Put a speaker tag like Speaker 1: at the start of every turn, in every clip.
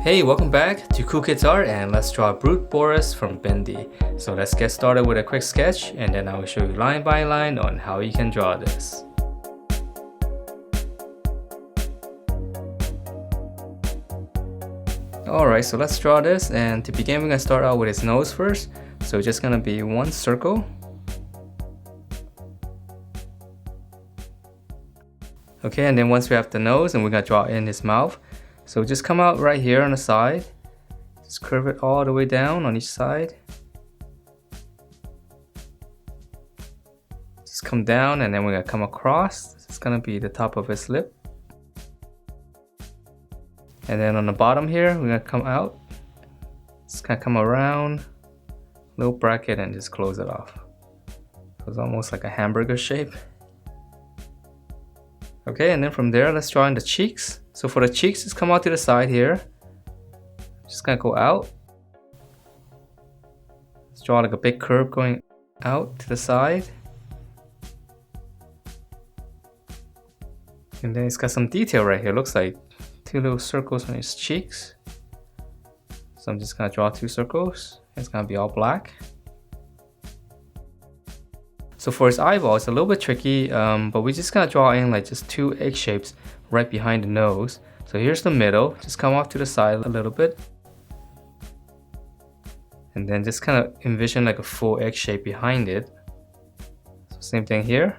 Speaker 1: Hey, welcome back to Cool Kids Art, and let's draw Brute Boris from Bendy. So let's get started with a quick sketch, and then I will show you line by line on how you can draw this. Alright, so let's draw this, and to begin we're going to start out with his nose first. So it's just going to be one circle. Okay, and then once we have the nose, and we're going to draw in his mouth. So just come out right here on the side. Just curve it all the way down on each side. Just come down, and then we're going to come across. This is going to be the top of his lip. And then on the bottom here, we're going to come out. Just kind of come around, little bracket, and just close it off. So it's almost like a hamburger shape. Okay, and then from there, let's draw in the cheeks. So for the cheeks, just come out to the side here. Just gonna go out. Let's draw like a big curve going out to the side. And then it's got some detail right here. Looks like two little circles on his cheeks. So I'm just gonna draw two circles. It's gonna be all black. So for his eyeball, it's a little bit tricky, but we're just gonna draw in like just two egg shapes right behind the nose. So here's the middle, just come off to the side a little bit. And then just kind of envision like a full egg shape behind it. So same thing here.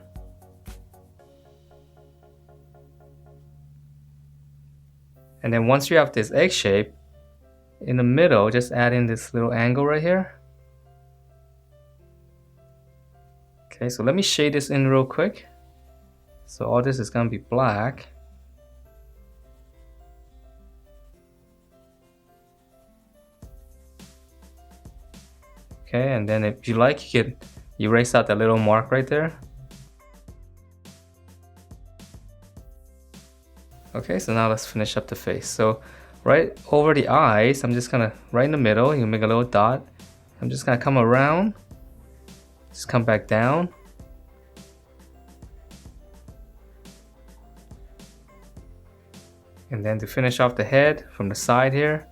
Speaker 1: And then once you have this egg shape, in the middle, just add in this little angle right here. Okay, so let me shade this in real quick. So all this is gonna be black. Okay, and then if you like, you can erase out that little mark right there. Okay, so now let's finish up the face. So right over the eyes, I'm just gonna, right in the middle, you make a little dot. I'm just gonna come around. Just come back down. And then to finish off the head from the side here,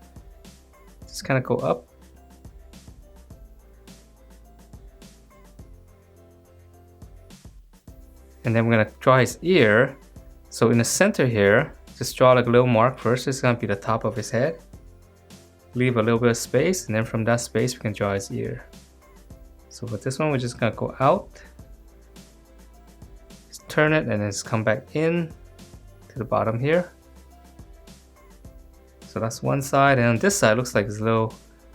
Speaker 1: just kind of go up. And then we're gonna draw his ear. So in the center here, just draw like a little mark first. It's gonna be the top of his head. Leave a little bit of space, and then from that space we can draw his ear. So for this one, we're just gonna go out, just turn it, and then just come back in to the bottom here. So that's one side, and on this side looks like it's a little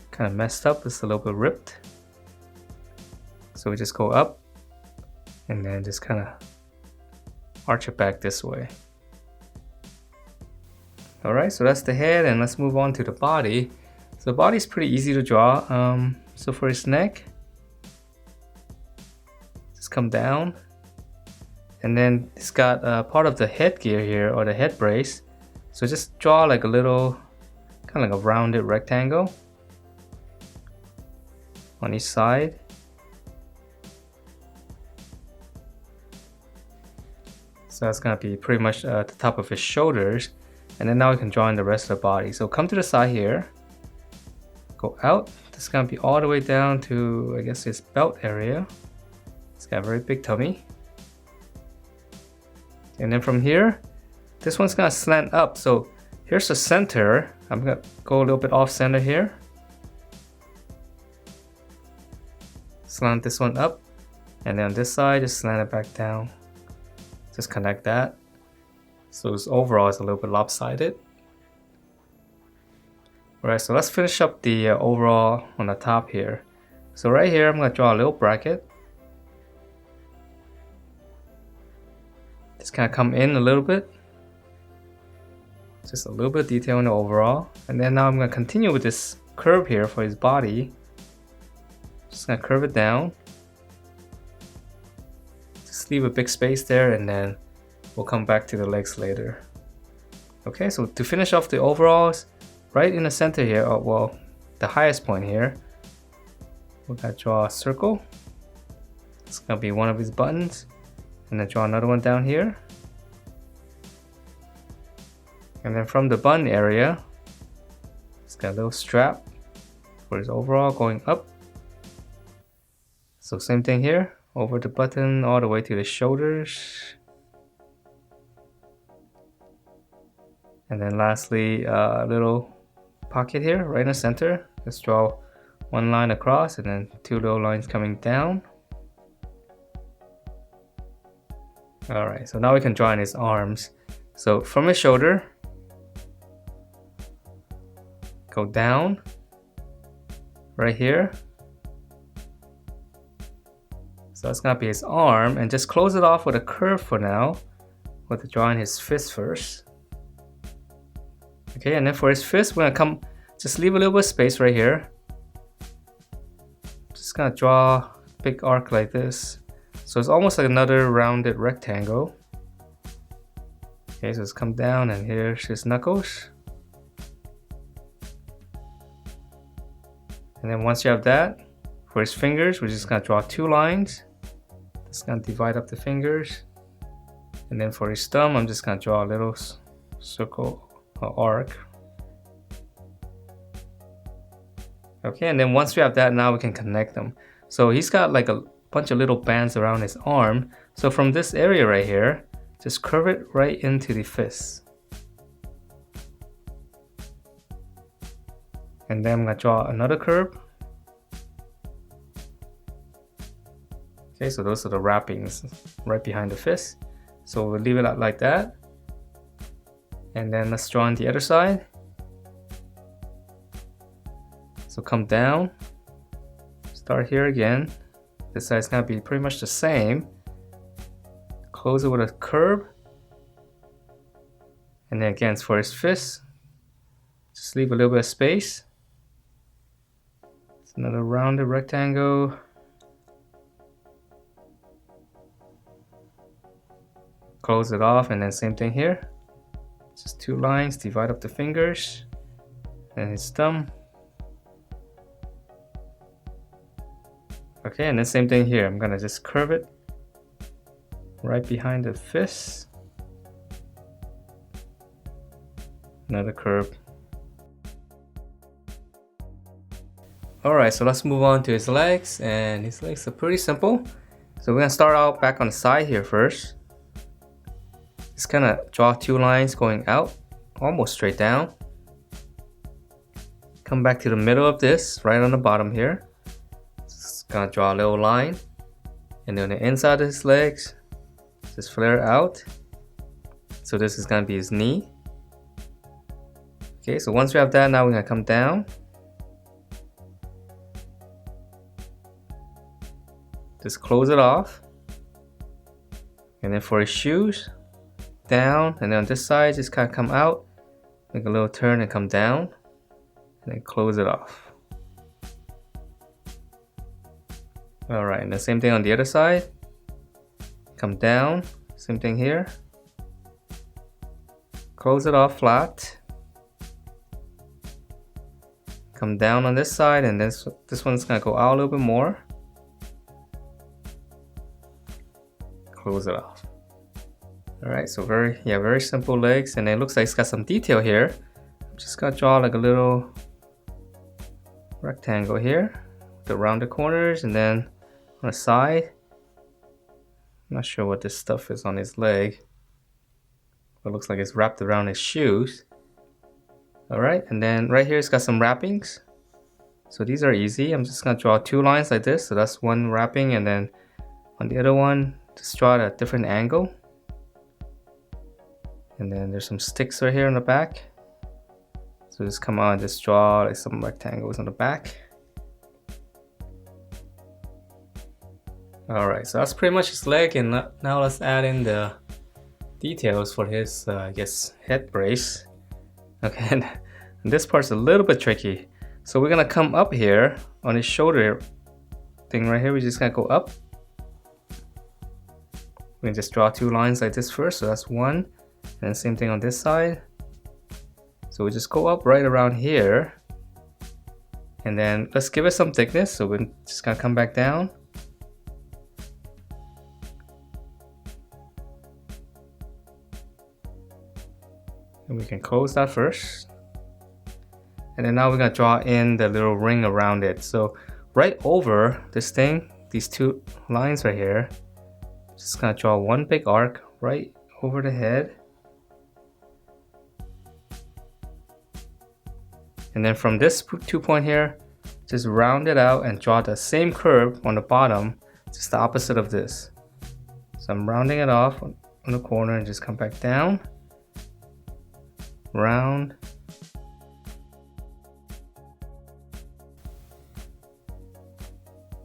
Speaker 1: kind of messed up. It's a little bit ripped. So we just go up, and then just kind of arch it back this way. Alright, so that's the head, and let's move on to the body. So the body is pretty easy to draw. So for his neck, just come down, and then it's got part of the headgear here, or the head brace. So just draw like a little, kind of like a rounded rectangle on each side. So that's gonna be pretty much the top of his shoulders. And then now we can draw in the rest of the body. So come to the side here, go out. This is gonna be all the way down to, I guess, his belt area. It's got a very big tummy. And then from here, this one's gonna slant up. So here's the center. I'm gonna go a little bit off center here. Slant this one up. And then on this side, just slant it back down. Just connect that. So it's overall it's a little bit lopsided. Alright, so let's finish up the overall on the top here. So right here, I'm gonna draw a little bracket. Just kind of come in a little bit. Just a little bit of detail in the overall. And then now I'm gonna continue with this curve here for his body. Just gonna curve it down. Just leave a big space there, and then we'll come back to the legs later. Okay, so to finish off the overalls, right in the center here, well, the highest point here, we're gonna draw a circle. It's gonna be one of his buttons, and then draw another one down here. And then from the bun area, It's got a little strap for his overall going up. So same thing here, over the button all the way to the shoulders. And then lastly, a little pocket here, right in the center. Let's draw one line across and then two little lines coming down. Alright, so now we can draw in his arms. So from his shoulder, go down, right here. So that's gonna be his arm, and just close it off with a curve for now. We'll draw in his fist first. Okay, and then for his fist, we're gonna just leave a little bit of space right here. Just gonna draw a big arc like this. So it's almost like another rounded rectangle. Okay, so it's come down and here's his knuckles. And then once you have that, for his fingers, we're just gonna draw two lines. Just gonna divide up the fingers. And then for his thumb, I'm just gonna draw a little circle arc. Okay, and then once we have that, now we can connect them. So he's got like a bunch of little bands around his arm. So from this area right here, just curve it right into the fist. And then I'm gonna draw another curve. Okay, so those are the wrappings right behind the fist. So we'll leave it out like that. And then let's draw on the other side. So come down, start here again. This side's gonna be pretty much the same. Close it with a curve. And then again, for his fist, just leave a little bit of space. It's another rounded rectangle. Close it off, and then same thing here. Just two lines, divide up the fingers and his thumb. Okay, and then same thing here. I'm gonna just curve it right behind the fist. Another curve. Alright, so let's move on to his legs, and his legs are pretty simple. So we're gonna start out back on the side here first. Just kind of draw two lines going out, almost straight down. Come back to the middle of this, right on the bottom here. Just gonna draw a little line. And then the inside of his legs, just flare out. So this is gonna be his knee. Okay, so once we have that, now we're gonna come down. Just close it off. And then for his shoes, down, and then on this side, just kind of come out, make a little turn and come down, and then close it off. Alright, and the same thing on the other side. Come down, same thing here. Close it off flat. Come down on this side, and this one's gonna go out a little bit more. Close it off. Alright, so very simple legs, and it looks like it's got some detail here. I'm just gonna draw like a little rectangle here, the rounded corners, and then on the side. I'm not sure what this stuff is on his leg. It looks like it's wrapped around his shoes. Alright, and then right here it's got some wrappings. So these are easy. I'm just gonna draw two lines like this. So that's one wrapping, and then on the other one, just draw it at a different angle. And then there's some sticks right here in the back. So just come on, just draw like some rectangles on the back. Alright, so that's pretty much his leg, and now let's add in the details for his, I guess, head brace. Okay, and this part's a little bit tricky. So we're gonna come up here on his shoulder thing right here. We're just gonna go up. We can just draw two lines like this first. So that's one, and same thing on this side. So we just go up right around here, and then let's give it some thickness. So we're just gonna come back down. And we can close that first. And then now we're gonna draw in the little ring around it. So right over this thing, these two lines right here, just gonna draw one big arc right over the head. And then from this 2 point here, just round it out and draw the same curve on the bottom, just the opposite of this. So I'm rounding it off on the corner and just come back down, round.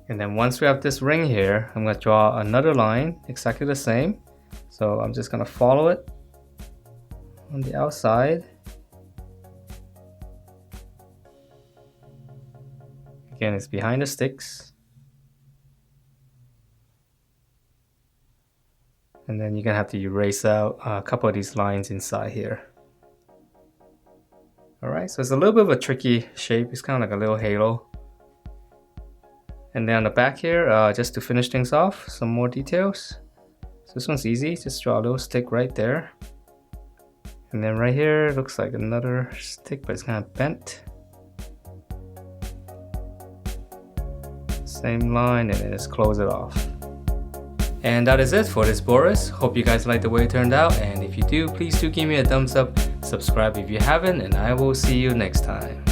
Speaker 1: And then once we have this ring here, I'm gonna draw another line exactly the same. So I'm just gonna follow it on the outside. Again, it's behind the sticks. And then you're gonna have to erase out a couple of these lines inside here. Alright, so it's a little bit of a tricky shape. It's kind of like a little halo. And then on the back here, just to finish things off, some more details. So this one's easy, just draw a little stick right there. And then right here, it looks like another stick, but it's kind of bent. Same line, and then just close it off. And that is it for this Boris. Hope you guys like the way it turned out, and if you do, please do give me a thumbs up, subscribe if you haven't, and I will see you next time.